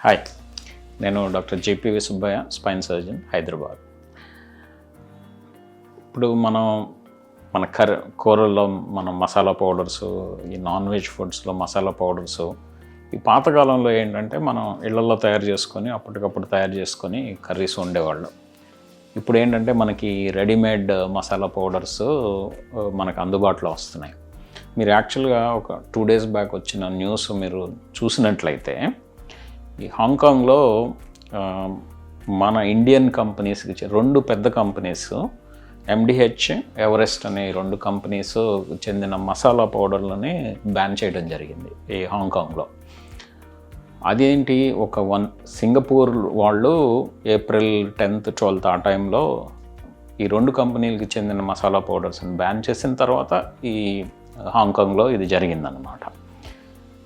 Hi, నేను doctor జేపీవి Subbaiah, spine surgeon, Hyderabad. ఇప్పుడు మన కూరల్లో మనం మసాలా పౌడర్స్, ఈ నాన్ వెజ్ ఫుడ్స్లో మసాలా పౌడర్స్, ఈ పాతకాలంలో ఏంటంటే మనం ఇళ్లలో తయారు చేసుకొని అప్పటికప్పుడు తయారు చేసుకొని కర్రీస్ వండేవాళ్ళు. ఇప్పుడు ఏంటంటే మనకి రెడీమేడ్ మసాలా పౌడర్స్ మనకు అందుబాటులో వస్తున్నాయి. మీరు యాక్చువల్గా ఒక 2 days బ్యాక్ వచ్చిన న్యూస్ మీరు చూసినట్లయితే, ఈ హాంకాంగ్లో మన ఇండియన్ కంపెనీస్కి 2 పెద్ద కంపెనీస్, MDH, ఎవరెస్ట్ అనే 2 కంపెనీస్ చెందిన మసాలా పౌడర్లని బ్యాన్ చేయడం జరిగింది ఈ హాంకాంగ్లో. అదేంటి, సింగపూర్ వాళ్ళు April 10th, 12th ఆ టైంలో ఈ 2 కంపెనీలకి చెందిన మసాలా పౌడర్స్ని బ్యాన్ చేసిన తర్వాత ఈ హాంకాంగ్లో ఇది జరిగిందనమాట.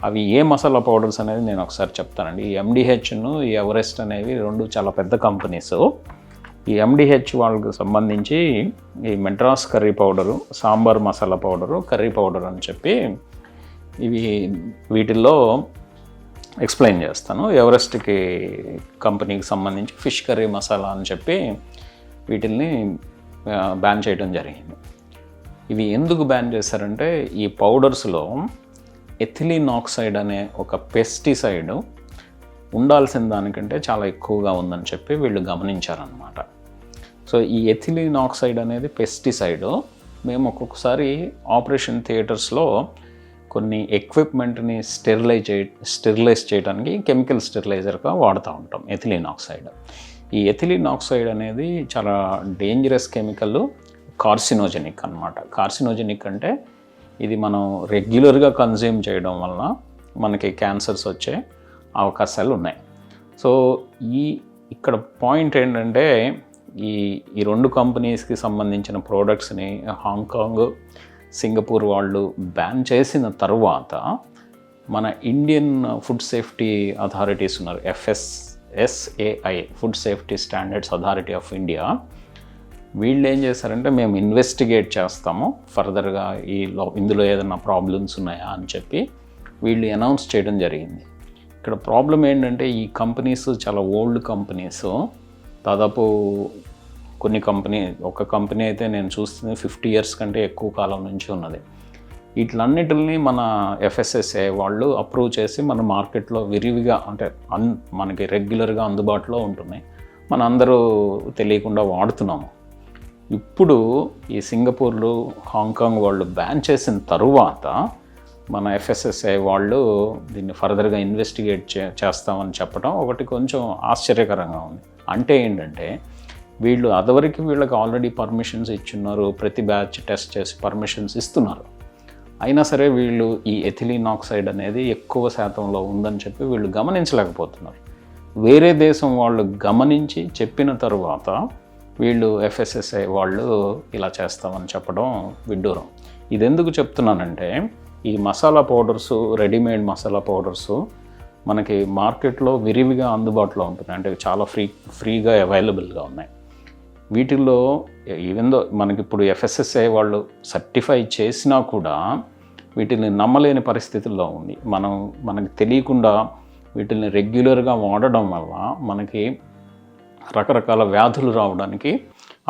అవి ఏ మసాలా పౌడర్స్ అనేది నేను ఒకసారి చెప్తానండి. ఈ MDHను, ఈ ఎవరెస్ట్ అనేవి 2 చాలా పెద్ద కంపెనీస్. ఈ MDH వాళ్ళకి సంబంధించి ఈ Madras curry powder, sambar masala powder, curry powder అని చెప్పి వీటిల్లో ఎక్స్ప్లెయిన్ చేస్తాను. ఎవరెస్ట్కి కంపెనీకి సంబంధించి ఫిష్ కర్రీ మసాలా అని చెప్పి వీటిల్ని బ్యాన్ చేయడం జరిగింది. ఇవి ఎందుకు బ్యాన్ చేశారంటే, ఈ పౌడర్స్లో ఎథిలీన్ ఆక్సైడ్ అనే ఒక పెస్టిసైడ్ ఉండాల్సిన దానికంటే చాలా ఎక్కువగా ఉందని చెప్పి వీళ్ళు గమనించారనమాట. సో ఈ ఎథిలీన్ ఆక్సైడ్ అనేది పెస్టిసైడ్ మేము ఒక్కొక్కసారి ఆపరేషన్ థియేటర్స్లో కొన్ని ఎక్విప్మెంట్ని స్టెరిలైజ్ చేయడానికి కెమికల్ స్టెరిలైజర్గా వాడుతూ ఉంటాం ఎథిలీన్ ఆక్సైడ్. ఈ ఎథిలీన్ ఆక్సైడ్ అనేది చాలా డేంజరస్ కెమికల్, కార్సినోజెనిక్ అన్నమాట. కార్సినోజెనిక్ అంటే ఇది మనం రెగ్యులర్గా కన్జ్యూమ్ చేయడం వలన మనకి క్యాన్సర్స్ వచ్చే అవకాశాలు ఉన్నాయి. సో ఇక్కడ పాయింట్ ఏంటంటే, ఈ 2 కంపెనీస్కి సంబంధించిన ప్రోడక్ట్స్ని హాంకాంగ్, సింగపూర్ వాళ్ళు బ్యాన్ చేసిన తర్వాత మన ఇండియన్ ఫుడ్ సేఫ్టీ అథారిటీస్ ఉన్నారు, FSSAI, food safety standards authority of India. వీళ్ళు ఏం చేశారంటే, మేము ఇన్వెస్టిగేట్ చేస్తాము ఫర్దర్గా ఇందులో ఏదైనా ప్రాబ్లమ్స్ ఉన్నాయా అని చెప్పి వీళ్ళు అనౌన్స్ చేయడం జరిగింది. ఇక్కడ ప్రాబ్లం ఏంటంటే, ఈ కంపెనీస్ చాలా ఓల్డ్ కంపెనీస్. దాదాపు ఒక కంపెనీ అయితే నేను చూస్తుంది 50 years కంటే ఎక్కువ కాలం నుంచి ఉన్నది. వీటిలన్నిటిని మన FSSAI వాళ్ళు అప్రూవ్ చేసి మన మార్కెట్లో విరివిగా, అంటే మనకి రెగ్యులర్గా అందుబాటులో ఉంటున్నాయి. మన అందరూ తెలియకుండా వాడుతున్నాము. ఇప్పుడు ఈ సింగపూర్లు, హాంకాంగ్ వాళ్ళు బ్యాన్ చేసిన తరువాత మన FSSAI వాళ్ళు దీన్ని ఫర్దర్గా ఇన్వెస్టిగేట్ చేస్తామని చెప్పడం ఒకటి కొంచెం ఆశ్చర్యకరంగా ఉంది. అంటే ఏంటంటే, వీళ్ళకి ఆల్రెడీ పర్మిషన్స్ ఇచ్చున్నారు, ప్రతి బ్యాచ్ టెస్ట్ చేసి పర్మిషన్స్ ఇస్తున్నారు. అయినా సరే వీళ్ళు ఈ ఎథిలీన్ ఆక్సైడ్ అనేది ఎక్కువ శాతంలో ఉందని చెప్పి వీళ్ళు గమనించలేకపోతున్నారు. వేరే దేశం వాళ్ళు గమనించి చెప్పిన తరువాత వీళ్ళు FSSAI వాళ్ళు ఇలా చేస్తామని చెప్పడం విడ్డూరం. ఇది ఎందుకు చెప్తున్నానంటే, ఈ masala powders, readymade masala powders మనకి మార్కెట్లో విరివిగా అందుబాటులో ఉంటున్నాయి, అంటే చాలా ఫ్రీగా అవైలబుల్గా ఉన్నాయి. వీటిల్లో ఈవెన్ దో మనకి ఇప్పుడు FSSAI వాళ్ళు సర్టిఫై చేసినా కూడా వీటిని నమ్మలేని పరిస్థితుల్లో ఉంది. మనకి తెలియకుండా వీటిని రెగ్యులర్గా వాడడం వల్ల మనకి రకరకాల వ్యాధులు రావడానికి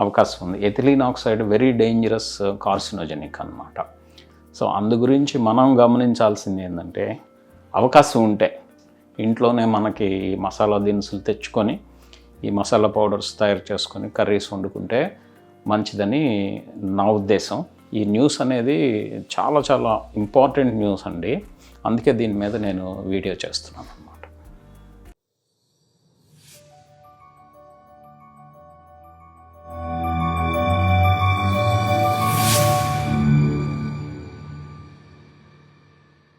అవకాశం ఉంది. Ethylene oxide very dangerous carcinogenic అన్నమాట. సో అందు గురించి మనం గమనించాల్సింది ఏంటంటే, అవకాశం ఉంటే ఇంట్లోనే మనకి మసాలా దినుసులు తెచ్చుకొని ఈ మసాలా పౌడర్స్ తయారు చేసుకొని కర్రీస్ వండుకుంటే మంచిదని నా ఉద్దేశం. ఈ న్యూస్ అనేది చాలా చాలా ఇంపార్టెంట్ న్యూస్ అండి, అందుకే దీని మీద నేను వీడియో చేస్తున్నాను.